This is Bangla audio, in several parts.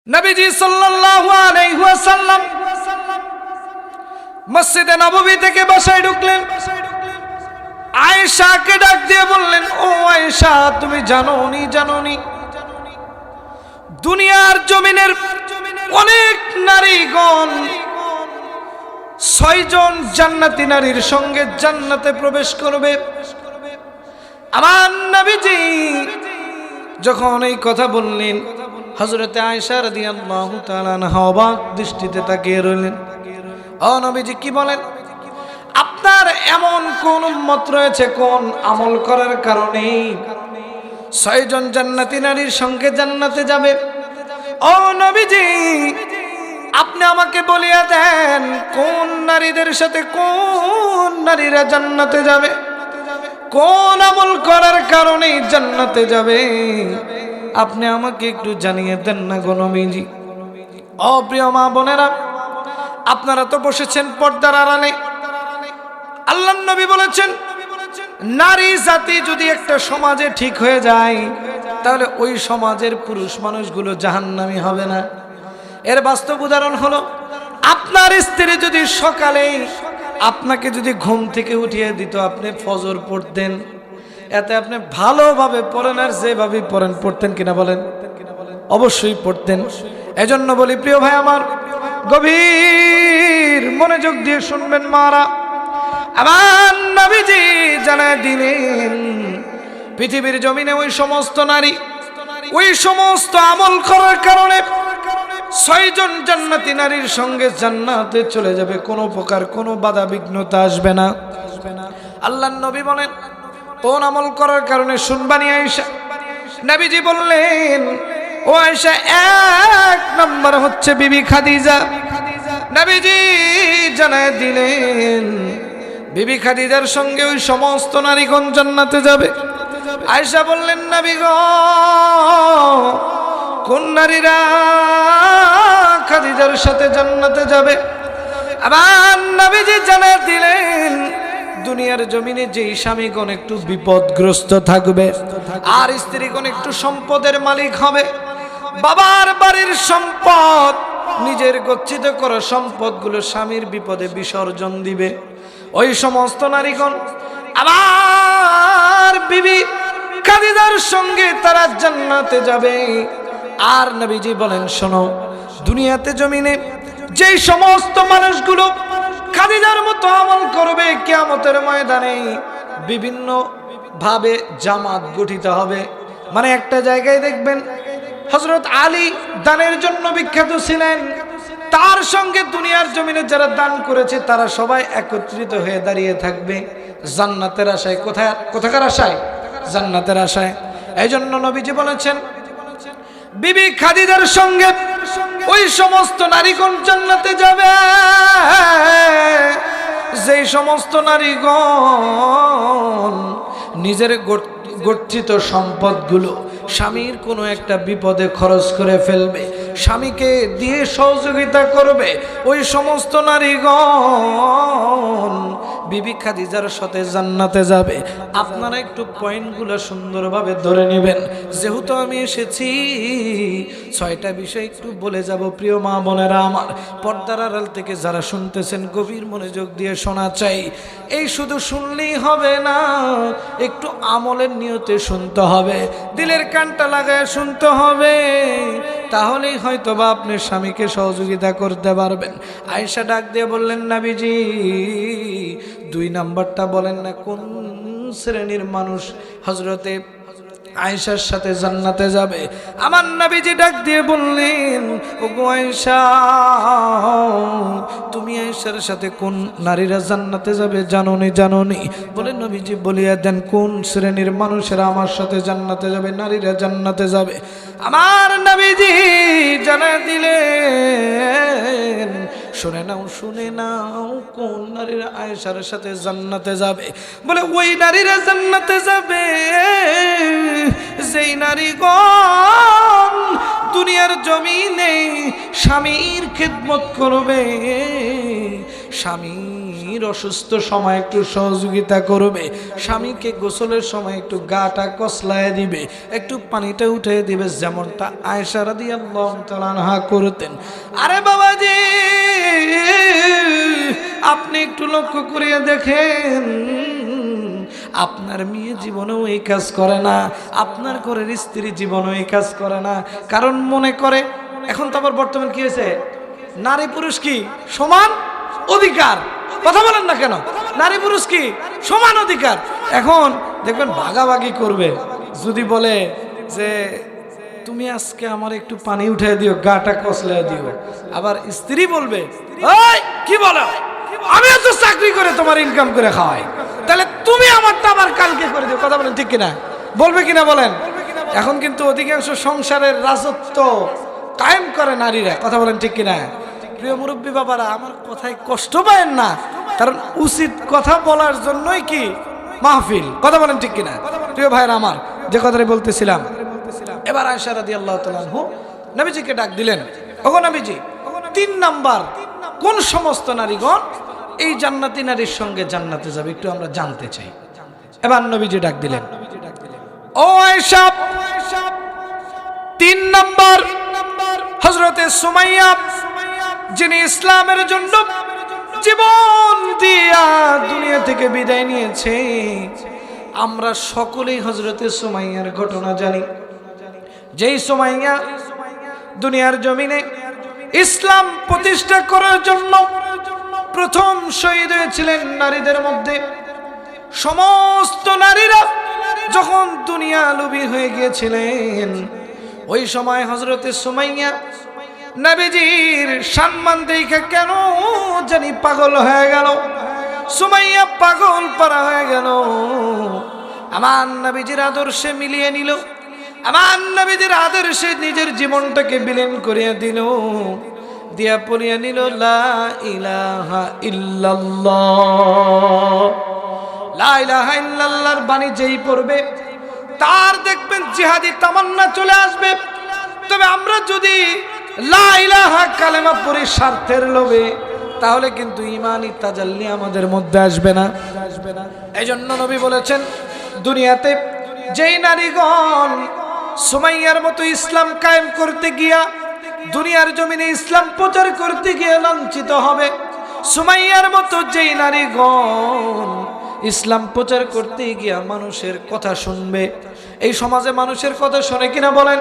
নবীজি সাল্লাল্লাহু আলাইহি ওয়াসাল্লাম মসজিদে নববী থেকে বাসায় ঢুকলেন। আয়েশাকে ডাক দিয়ে বললেন, ও আয়েশা, তুমি জানোনি দুনিয়ার জমিনের অনেক নারীগণ 6 জন জান্নাতি নারীর সঙ্গে জান্নাতে প্রবেশ করবে। আমার নবীজি যখন এই কথা বললেন, হযরতে আয়েশা রাদিয়াল্লাহু তাআলা আনহা অবাক দৃষ্টিতে তাকিয়ে রইলেন। ও নবীজি, কি বলেন? আপনার এমন কোন উম্মত রয়েছে, কোন আমল করার কারণে 6 জন জান্নাতি নারীর সঙ্গে জান্নাতে যাবে? ও নবীজি, আপনি আমাকে বলিয়া দেন, কোন নারীদের সাথে কোন নারীরা জান্নাতে যাবে, কোন আমল করার কারণে জান্নাতে যাবে, আপনি আমাকে একটু জানিয়ে দেন না গো নবীজি। ও প্রিয় মা বোনেরা, আপনারা তো বসেছেন পর্দার আড়ালে। আল্লাহর নবী বলেছেন, নারী জাতি যদি একটা সমাজে ঠিক হয়ে যায়, তাহলে ওই সমাজের পুরুষ মানুষগুলো জাহান্নামী হবে না। এর বাস্তব উদাহরণ হলো, আপনার স্ত্রী যদি সকালে আপনাকে যদি ঘুম থেকে উঠিয়ে দিত, আপনি ফজর পড়তেন, এতে আপনি ভালোভাবে পড়েন, আর যেভাবে পড়েন পড়তেন কিনা বলেন? অবশ্যই পড়তেন। এজন্য বলি প্রিয় ভাই আমার, গভীর মনোযোগ দিয়ে শুনবেন মারা। আমার নবীজি জানায় দিলেন, পৃথিবীর জমিনে ওই সমস্ত নারী ওই সমস্ত আমল করার কারণে 6 জন জান্নাতি নারীর সঙ্গে জান্নাতে চলে যাবে, কোনো প্রকার কোনো বাধা বিঘ্নতা আসবে না। আল্লাহর নবী বলেন, কোন আমল করার কারণে? শুনবানি আয়েশা। নবীজি বললেন, ও আয়েশা, 1 নম্বর হচ্ছে বিবি খাদিজা। নবীজি জানায় দিলেন, বিবি খাদিজার সঙ্গে ওই সমস্ত নারীগণ জান্নাতে যাবে। আয়েশা বললেন, নবী গো, কোন নারীরা খাদিজার সাথে জান্নাতে যাবে? আবার নবীজি জানায় দিলেন, দুনিয়ার জমিনে যেই স্বামীগণ একটু বিপদগ্রস্ত থাকবে, আর স্ত্রীগণ একটু সম্পদের মালিক হবে, বাবার বাড়ির সম্পদ, নিজের গচ্ছিত করা সম্পদগুলো স্বামীর বিপদে বিসর্জন দিবে, ওই সমস্ত নারীগণ আমার বিবি খাদিজার সঙ্গে তারা জান্নাতে যাবে। আর নবীজি বলেন, শোনো, দুনিয়াতে জমিনে যেই সমস্ত মানুষগুলো খাদিজার মতো আমল করবে, কিয়ামতের ময়দানে বিভিন্ন ভাবে জামাত গঠিত হবে। মানে একটা জায়গায় দেখবেন হযরত আলী দানের জন্য বিখ্যাত ছিলেন, তার সঙ্গে দুনিয়ার জমিনে যারা দান করেছে তারা সবাই একত্রিত হয়ে দাঁড়িয়ে থাকবে জান্নাতের আশায়। কোথাকার আশায়? জান্নাতের আশায়। এই জন্য নবীজি বলেছেন, বিবি খাদিজার সঙ্গে ওই সমস্ত নারীগণ জান্নাতে যাবে যেই সমস্ত নারীগণ নিজের গচ্ছিত সম্পদগুলো স্বামীর কোনো একটা বিপদে খরচ করে ফেলবে, স্বামীকে দিয়ে সহযোগিতা করবে, ওই সমস্ত নারীগণ বিবি খাদিজার সাথে জান্নাতে যাবে। আপনারা একটু পয়েন্টগুলো সুন্দরভাবে ধরে নেবেন, যেহেতু আমি এসেছি 6টা বিষয় একটু বলে যাব। প্রিয় মা বোনেরা আমার, পর্দার আড়াল থেকে যারা শুনতেছেন গভীর মনোযোগ দিয়ে শোনা চাই। এই শুধু শুনলেই হবে না, একটু আমলের নিয়তে শুনতে হবে, দিলের কানটা লাগায় শুনতে হবে, তাহলেই হয়তো বা আপনি স্বামীকে সহযোগিতা করতে পারবেন। আয়েশা ডাক দিয়ে বললেন, নবীজি 2 নাম্বারটা বলেন না, কোন শ্রেণীর মানুষ হযরতে আয়েশার সাথে জান্নাতে যাবে? আমার নবীজি ডাক দিয়ে বললেন, ওগো আয়েশা, তুমি আয়েশার সাথে কোন নারীরা জান্নাতে যাবে জানোনি? বলে নবীজি বলিয়া দেন, কোন শ্রেণীর মানুষেরা আমার সাথে জান্নাতে যাবে, নারীরা জান্নাতে যাবে। আমার নবীজি জানায় দিলেন, শুনে নাও, কোন নারীরা আয়েশার সাথে জান্নাতে যাবে? বলে ওই নারীরা জান্নাতে যাবে যেই নারীগণ দুনিয়ার জমিনে স্বামীর খিদমত করবে, স্বামীর অসুস্থ সময় একটু সহযোগিতা করবে, স্বামীকে গোসলের সময় একটু গাটা কসলায় দিবে, একটু পানিটা উঠে দিবে, যেমনটা আয়েশা রাদিয়াল্লাহু তাআলা আনহা করতেন। আরে বাবাজি, আপনি একটু লক্ষ্য করিয়ে দেখেন, আপনার মেয়ে জীবনেও এই কাজ করে না, আপনার ঘরের স্ত্রী জীবনেও এই কাজ করে না। কারণ মনে করে এখন তো আবার বর্তমান কি হয়েছে, নারী পুরুষ কি সমান অধিকার। কথা বলেন না কেন? নারী পুরুষ কি সমান অধিকার। এখন দেখবেন ভাগাভাগি করবে, যদি বলে যে তুমি আজকে আমার একটু পানি উঠে দিও, গাটা কসলায় দিও, আবার স্ত্রী বলবে ওই কি বলো, আমিও তো চাকরি করে তোমার ইনকাম করে খাওয়াই, তাহলে তুমি আমারটা আবার কালকে করে দিও। কথা বলেন ঠিক কিনা? বলবে কিনা বলেন? এখন কিন্তু অধিকাংশ সংসারের রাজত্ব কায়েম করে নারীরা। কথা বলেন ঠিক কিনা? প্রিয় মুরব্বী বাবারা, আমার কথায় কষ্ট পায়েন না, কারণ উচিত কথা বলার জন্যই কি মাহফিল। কথা বলেন ঠিক কিনা? প্রিয় ভাইরা আমার, যে কথাটা বলতেছিলাম, এবার আয়েশা রাদিয়াল্লাহু তাআলা আনহা নবীজিকে ডাক দিলেন, ওগো নবীজি, 3 নাম্বার কোন সমস্ত নারীগণ এই জান্নাতি নারীর সঙ্গে জান্নাতে যাবে একটু আমরা জানতে চাই। এবার নবীজি ডাক দিলেন, ও আয়েশা, 3 নাম্বার হযরতে সুমাইয়া, যিনি ইসলামের জন্য জীবন দিয়া দুনিয়া থেকে বিদায় নিয়েছে। আমরা সকলেই হযরতে সুমাইয়ার ঘটনা জানি। যেই সুমাইয়া দুনিয়ার জমিনে ইসলাম প্রতিষ্ঠা করার জন্য প্রথম শহীদ হয়েছিলেন নারীদের মধ্যে। সমস্ত নারীরা যখন দুনিয়া লোভী হয়ে গিয়েছিলেন, ওই সময় হযরতে সুমাইয়া নবীজির সম্মান দেখে কেন জানি পাগল হয়ে গেল। সুমাইয়া পাগল পারা হয়ে গেল, আমার নবীজির আদর্শে মিলিয়ে নিল, আমার নবীজির আদর্শে নিজের জীবনটাকে বিলীন করিয়া দিল, দিয়া পড়িয়া নিল লা ইলাহা ইল্লাল্লাহ। লা ইলাহা ইল্লাল্লাহর বাণী যেই পড়বে তার দেখবেন জিহাদি তামান্না চলে আসবে। তবে আমরা যদি লা ইলাহা কালেমা পড়ি স্বার্থের লোভে, তাহলে কিন্তু ঈমানি তাজাল্লি আমাদের মধ্যে আসবে না। এইজন্য নবী বলেছেন, দুনিয়াতে যেই নারীগণ সুমাইয়ার মতো ইসলাম কায়েম করতে গিয়া, দুনিয়ার জমিনে ইসলাম প্রচার করতে গিয়ে লাঞ্ছিত হবে, সুমাইয়ার মতো যেই নারীগণ ইসলাম প্রচার করতে গিয়া মানুষের কথা শুনবে। এই সমাজে মানুষের কথা শোনে কিনা বলেন?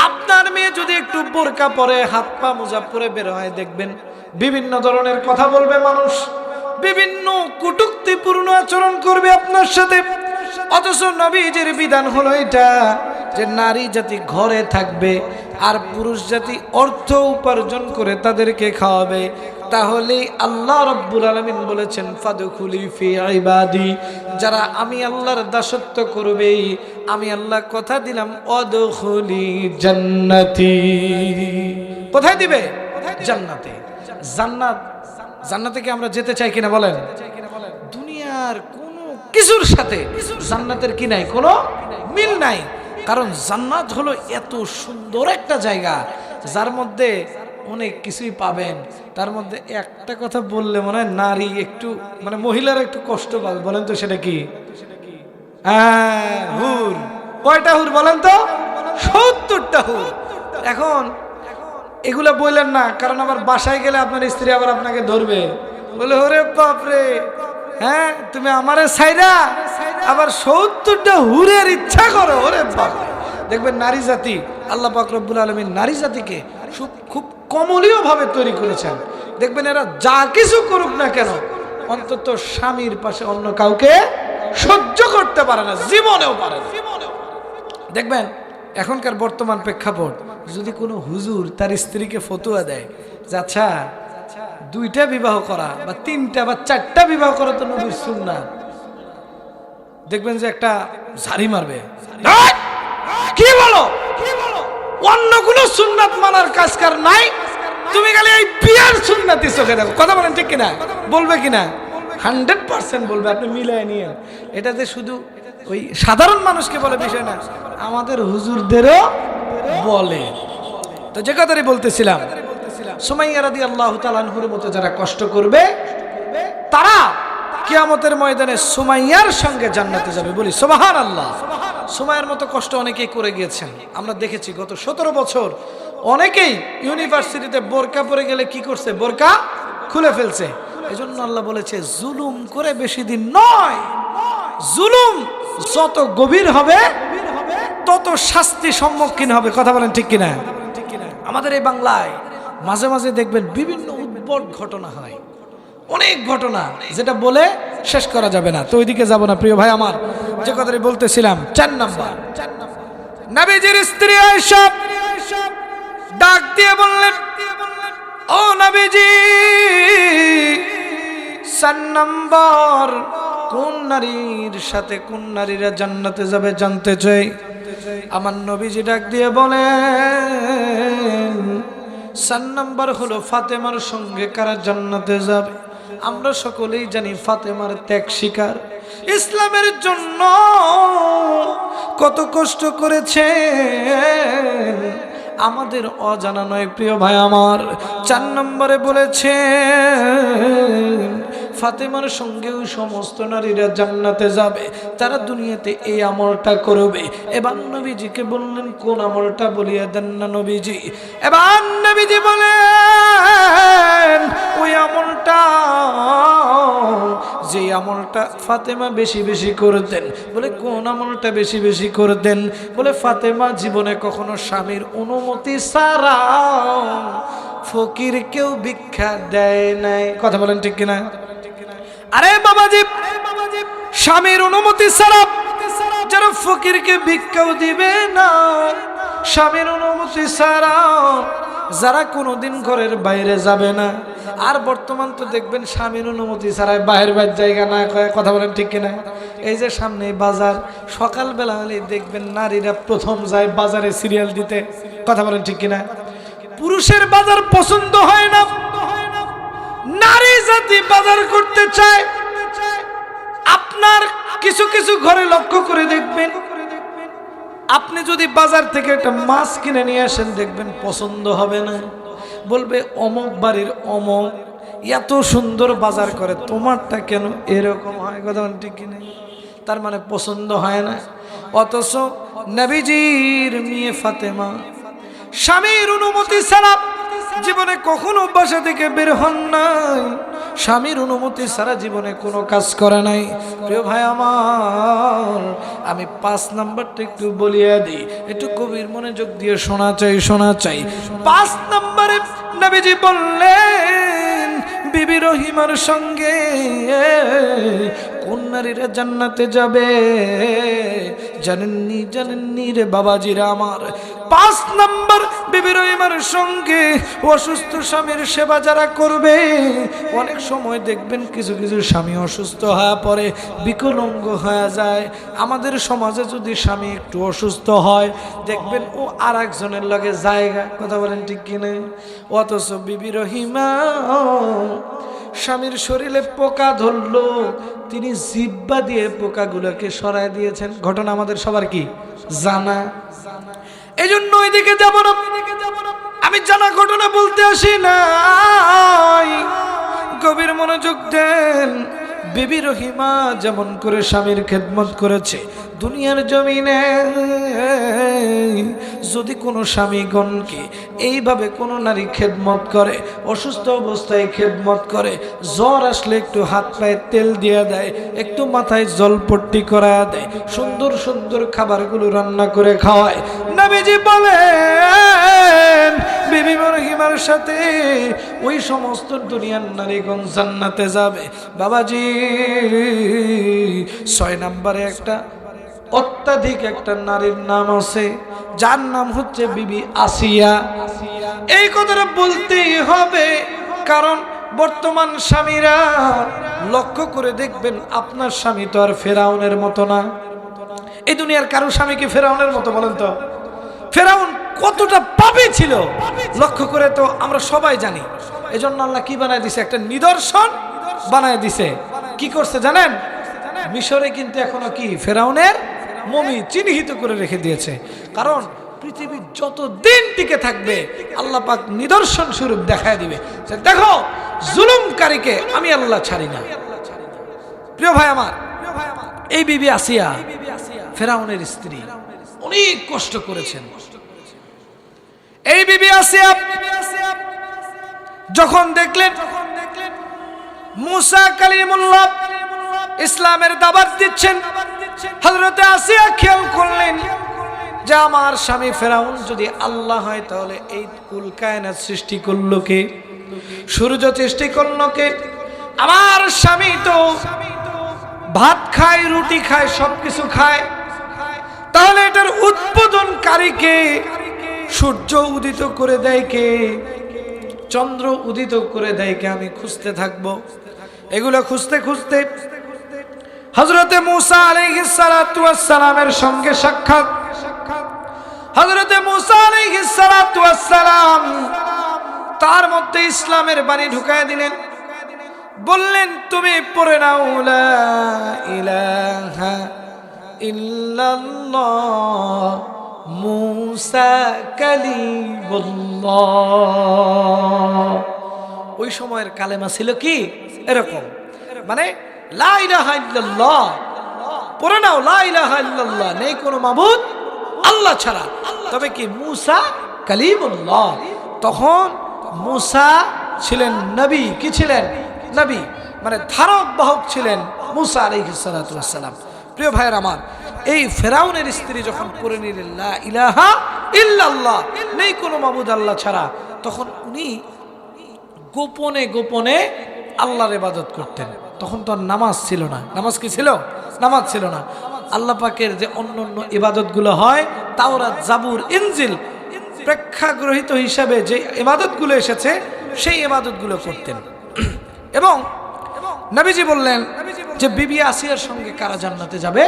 আপনার মেয়ে যদি একটু বোরকা পরে, হাত পা মোজা পরে বের হয়, দেখবেন বিভিন্ন ধরনের কথা বলবে মানুষ, বিভিন্ন কটূক্তিপূর্ণ আচরণ করবে আপনার সাথে। অথচ নবীজির বিধান হলো এটা যে নারী জাতি ঘরে থাকবে আর পুরুষ জাতি অর্থ উপার্জন করে তাদেরকে খাওয়াবে। তাহলেই আল্লাহ রাব্বুল আলামিন বলেছেন, ফাদখুলি ফি ইবাদি, যারা আমি আল্লাহর দাসত্ব করবে, আমি আল্লাহ কথা দিলাম অদখুলি জান্নাতি। কোথায় দিবে? জান্নাতে। জান্নাত, জান্নাতে কি আমরা যেতে চাই কিনা বলেন? দুনিয়ার কোনো কিছুর সাথে জান্নাতের কি নাই, কোনো মিল নাই। কারণ জান্নাত হলো এত সুন্দর একটা জায়গা, যার মধ্যে অনেক কিছুই পাবেন। তার মধ্যে একটা কথা বললে মনে হয় নারী একটু, মানে মহিলারা একটু কষ্ট পাবে। বলেন তো সেটা কি? হুর। কয়টা হুর বলেন তো? 70টা হুর। এখন এগুলা বললেন না, কারণ আবার বাসায় গেলে আপনার স্ত্রী আবার আপনাকে ধরবে, বলে ওরে বাপরে, হ্যাঁ তুমি আমারে ছাইরা আবার 70টা হুরের ইচ্ছা করো। ওরে বাপ, দেখবেন নারী জাতি, আল্লাহ পাক রব্বুল আলামিন নারী জাতিকে খুব কমলীয় ভাবে তৈরি করেছেন। দেখবেন এরা যা কিছু করুক না কেন, অন্তত স্বামীর পাশে অন্য কাউকে সহ্য করতে পারে না, জীবনেও পারে না। দেখবেন এখনকার বর্তমান প্রেক্ষাপট, যদি কোনো হুজুর তার স্ত্রীকে ফতোয়া দেয় যে আচ্ছা 2টা বিবাহ করা বা 3টা বা 4টা বিবাহ করা তো নবীর সুন্নাত, দেখবেন যে একটা ঝাড়ি মারবে, কি বলো, অন্য কোনো সুন্নাত মানার কাজকার নাই, তুমি খালি এই বিয়ার সুন্নাতই চোখে দেখো। কথা বলেন ঠিক কিনা? বলবে কিনা? 100% বলবে। আপনি মিলাই নিয়ে, এটা যে শুধু ওই সাধারণ মানুষকে বলে বিষয় না, আমাদের হুজুরদেরও বলে। তো যে কথাই বলতেছিলাম, সুমাইয়া রাদিয়াল্লাহু তাআলা আনহার মতো যারা কষ্ট করবে তারা কিয়ামতের ময়দানে সুমাইয়ার সঙ্গে জান্নাতে যাবে। বলি সুবহানাল্লাহ। সুমাইয়ার মতো কষ্ট অনেকেই করে গিয়েছেন, আমরা দেখেছি গত 17 বছর অনেকেই ইউনিভার্সিটিতে বোরকা পরে গেলে কি করছে, বোরকা খুলে ফেলছে। এজন্য আল্লাহ বলেছে জুলুম করে বেশি দিন নয়, জুলুম যত গভীর হবে তত শাস্তি সম্মুখীন হবে। কথা বলেন ঠিক কিনা? আমাদের এই বাংলায় মাঝে মাঝে দেখবেন বিভিন্ন উদ্ভট ঘটনা হয়, অনেক ঘটনা যেটা বলে শেষ করা যাবে না। তো ওইদিকে যাব না প্রিয় ভাই আমার, যে কথাটি বলতেছিলাম 4 নাম্বার, নবীজির স্ত্রী আয়েশা ডাক দিয়ে বললেন, ও নবীজি 4 নাম্বার কোন নারীর সাথে কোন নারীরা জান্নাতে যাবে জানতে চাই। আমার নবীজি ডাক দিয়ে বলেন 4 নাম্বার হলো ফাতেমার সঙ্গে কারা জান্নাতে যাবে। আমরা সকলেই জানি ফাতেমার ত্যাগ স্বীকার, ইসলামের জন্য কত কষ্ট করেছে আমাদের অজানা নয় প্রিয় ভাই আমার। 4 নম্বরে বলেছে ফাতেমার সঙ্গে ওই সমস্ত নারীরা জান্নাতে যাবে তারা দুনিয়াতে এই আমলটা করবে। এবার নবীজিকে বললেন কোন আমলটা, বলিয়া দেন না নবীজি। এবার নবীজি বলেন ওই আমলটা, যে আমলটা ফাতেমা বেশি বেশি করতেন। বলে কোন আমলটা বেশি বেশি করতেন? বলে ফাতেমা জীবনে কখনো স্বামীর অনুমতি ছাড়া ফকির কেউ ভিক্ষা দেয় নাই। কথা বলেন ঠিক কিনা? আরে বাবাজি, স্বামীর অনুমতি ছাড়া যারা ফকিরকে ভিক্ষাও দিবে না, স্বামীর অনুমতি ছাড়া যারা কোনোদিন ঘরের বাইরে যাবে না। আর বর্তমান তো দেখবেন স্বামীর অনুমতি ছাড়াই বাহির জায়গা না কয়। কথা বলেন ঠিক কিনা? এই যে সামনে বাজার, সকালবেলা হলে দেখবেন নারীরা প্রথম যায় বাজারে সিরিয়াল দিতে। কথা বলেন ঠিক কিনা? পুরুষের বাজার পছন্দ হয় না, নারী জাতি বাজার করতে চায়। আপনার কিছু কিছু ঘরে লক্ষ্য করে দেখবেন, আপনি যদি বাজার থেকে একটা মাছ কিনে নিয়ে আসেন দেখবেন পছন্দ হবে না, বলবে অমুক বাড়ির অমুক এত সুন্দর বাজার করে, তোমারটা কেন এরকম হয়। কথা ঠিক কিনা? তার মানে পছন্দ হয় না। অথচ নবীজির মেয়ে ফাতেমা স্বামীর অনুমতি ছাড়া জীবনে কখনো বাসা থেকে বের হন নাই, স্বামীর অনুমতি ছাড়া জীবনে কোনো কাজ করে নাই। প্রিয় ভাই আমার, আমি 5 নাম্বারটা একটু বলিয়া দিই, একটু গভীর মনোযোগ দিয়ে শোনা চাই। 5 নম্বরে নবীজি বললেন বিবি রহিমার সঙ্গে কোন নারীরা জান্নাতে যাবে জানেননি রে বাবাজিরা আমার। 5 নম্বর বিবি রহিমার সঙ্গে অসুস্থ স্বামীর সেবা যারা করবে। অনেক সময় দেখবেন কিছু কিছু স্বামী অসুস্থ হয়ে পড়ে, বিকলাঙ্গ হয়ে যায়। আমাদের সমাজে যদি স্বামী একটু অসুস্থ হয় দেখবেন ও আর একজনের লগে জায়গা। কথা বলেন ঠিক কিনা? অথচ বিবি রহিমা স্বামীর শরীরে পোকা ধরলো, তিনি জিহ্বা দিয়ে পোকাগুলোকে সরায় দিয়েছেন। ঘটনা আমাদের সবার কি জানা, এই জন্য ওইদিকে যাব না। আমি জানা ঘটনা বলতে আসি নাই, গভীর মনোযোগ দেন। বিবি রহিমা যেমন করে স্বামীর খেদমত করেছে, দুনিয়ার জমিনে যদি কোনো স্বামীগণকে এইভাবে কোনো নারী খেদমত করে, অসুস্থ অবস্থায় খেদমত করে, জ্বর আসলে একটু হাত পায়ে তেল দিয়ে দেয়, একটু মাথায় জলপট্টি করা দেয়, সুন্দর সুন্দর খাবারগুলো রান্না করে খাওয়ায়, নবীজি বলেন বিবি রহিমার সাথে ওই সমস্ত দুনিয়ার নারীগণ জান্নাতে যাবে। বাবাজি 6 নম্বরে একটা অত্যাধিক একটা নারীর নাম আছে, যার নাম হচ্ছে বিবি আসিয়া। এই কথাটা বলতেই হবে, কারণ বর্তমান স্বামীরা লক্ষ্য করে দেখবেন আপনার স্বামী তো আর ফেরাউনের মতো না। এই দুনিয়ার কারো স্বামী কি ফেরাউনের মতো? বলেন তো, ফেরাউন কতটা পাপী ছিল লক্ষ্য করে তো আমরা সবাই জানি। এজন্য আল্লাহ কি বানায় দিছে? একটা নিদর্শন বানায় দিছে। কি করছে জানেন? মিশরে কিন্তু এখনো কি ফেরাউনের মমি চিহ্নিত করে রেখে দিয়েছে। কারণ পৃথিবী যত দিন টিকে থাকবে আল্লাহ পাক নিদর্শন স্বরূপ দেখায় দিবে। দেখো জুলুমকারীকে আমি আল্লাহ ছাড়ি না। প্রিয় ভাই আমার, এই বিবি আসিয়া ফেরাউনের স্ত্রী, অনেক কষ্ট করেছেন। এই বিবি আসিয়া যখন দেখলেন মুসা কালিমুল্লাহ ইসলামের দাওয়াত দিচ্ছেন, হযরতে আসিয়া খেয়াল করলেন যে আমার স্বামী ফেরাউন যদি আল্লাহ হয় তাহলে এই কুল কায়নাত সৃষ্টি করলো কে? সূর্য সৃষ্টি করলো কে? আমার স্বামী তো ভাত খায়, রুটি খায়, সবকিছু খায়, তাহলে এটার উৎপাদনকারী কে? সূর্য উদিত করে দেয় কে? চন্দ্র উদিত করে দেয় কে? আমি খুঁজতে থাকবো। এগুলো খুঁজতে খুঁজতে হযরতে মুসা আলাইহিস সালাতু ওয়াস সালামের সঙ্গে সাক্ষাৎ। হযরতে মুসা আলাইহিস সালাতু ওয়াস সালাম তার মধ্যে ইসলামের বাণী ঢুকায় দিলেন, বললেন তুমি পড়ে নাও লা ইলাহা ইল্লাল্লাহ মুসা কালিমুল্লাহ। ওই সময়ের কালেমা ছিল কি এরকম, মানে লা ইলাহা ইল্লাল্লাহ, পড়ে নাও লা ইলাহা ইল্লাল্লাহ, নেই কোনো মাবুদ আল্লাহ ছাড়া। তবে কি মুসা কালিমুল্লাহ, তখন মুসা ছিলেন নবী। কি ছিলেন? নবী, মানে ধারক বাহক ছিলেন মুসা আলাইহিস সালাতু ওয়াস সালাম। প্রিয় ভাইয়ের আমার, এই ফেরাউনের স্ত্রী যখন পড়ে নিলেন লা ইলাহা ইল্লাল্লাহ, নেই কোনো মাবুদ আল্লাহ ছাড়া, তখন উনি গোপনে গোপনে আল্লাহর ইবাদত করতেন। তখন তো আর নামাজ ছিল না। নামাজ কি ছিল? নামাজ ছিল না। আল্লাহ পাকের যে অন্য অন্য ইবাদতগুলো হয়, তাওরাত, জাবুর, ইনজিল, প্রেক্ষাগ্রহিত হিসাবে যে ইবাদতগুলো এসেছে সেই ইবাদতগুলো করতেন। এবং নবীজি বললেন যে বিবি আসিয়ার সঙ্গে কারা জান্নাতে যাবে?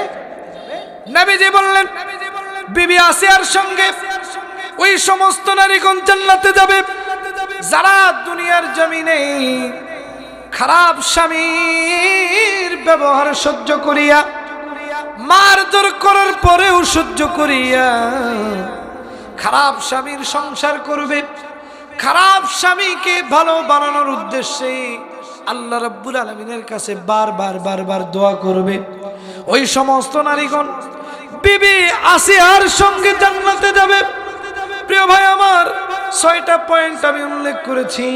নবীজি বললেন বিবি আসিয়ার সঙ্গে ওই সমস্ত নারীগণ জান্নাতে যাবে যারা দুনিয়ার জমিনে খারাপ স্বামীর ব্যবহার সহ্য করিয়া, মারধর করার পরেও সহ্য করিয়া খারাপ স্বামীর সংসার করবে, খারাপ স্বামীকে ভালো বানানোর উদ্দেশ্যে আল্লাহ রাব্বুল আলামিনের কাছে বারবার দোয়া করবে। ওই সমস্ত নারীগণ বিবি আসিয়ার সঙ্গে জান্নাতে যাবে। প্রিয় ভাই আমার, 6টা পয়েন্ট আমি উল্লেখ করেছি।